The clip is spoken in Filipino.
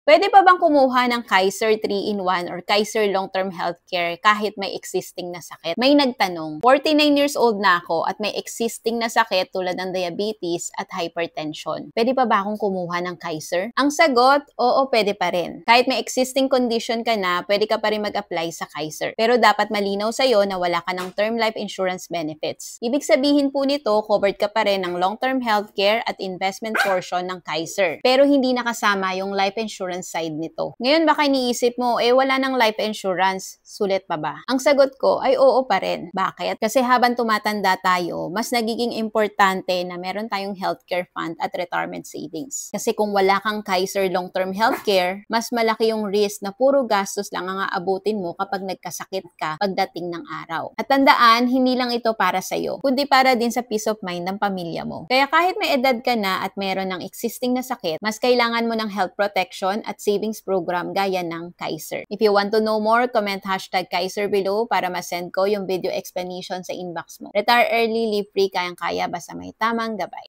Pwede pa bang kumuha ng Kaiser 3-in-1 or Kaiser Long-Term Healthcare kahit may existing na sakit? May nagtanong, 49 years old na ako at may existing na sakit tulad ng diabetes at hypertension. Pwede pa ba akong kumuha ng Kaiser? Ang sagot, oo, pwede pa rin. Kahit may existing condition ka na, pwede ka pa rin mag-apply sa Kaiser. Pero dapat malinaw sa'yo na wala ka ng term life insurance benefits. Ibig sabihin po nito, covered ka pa rin ng long-term healthcare at investment portion ng Kaiser. Pero hindi nakasama yung life insurance side nito. Ngayon baka iniisip mo, wala ng life insurance, sulit pa ba? Ang sagot ko ay oo pa rin. Bakit? Kasi habang tumatanda tayo, mas nagiging importante na meron tayong healthcare fund at retirement savings. Kasi kung wala kang Kaiser long-term healthcare, mas malaki yung risk na puro gastos lang ang aabutin mo kapag nagkasakit ka pagdating ng araw. At tandaan, hindi lang ito para sa'yo, kundi para din sa peace of mind ng pamilya mo. Kaya kahit may edad ka na at meron ng existing na sakit, mas kailangan mo ng health protection at savings program gaya ng Kaiser. If you want to know more, comment #Kaiser below para ma-send ko yung video explanation sa inbox mo. Retire early, live free, kayang-kaya basta may tamang gabay.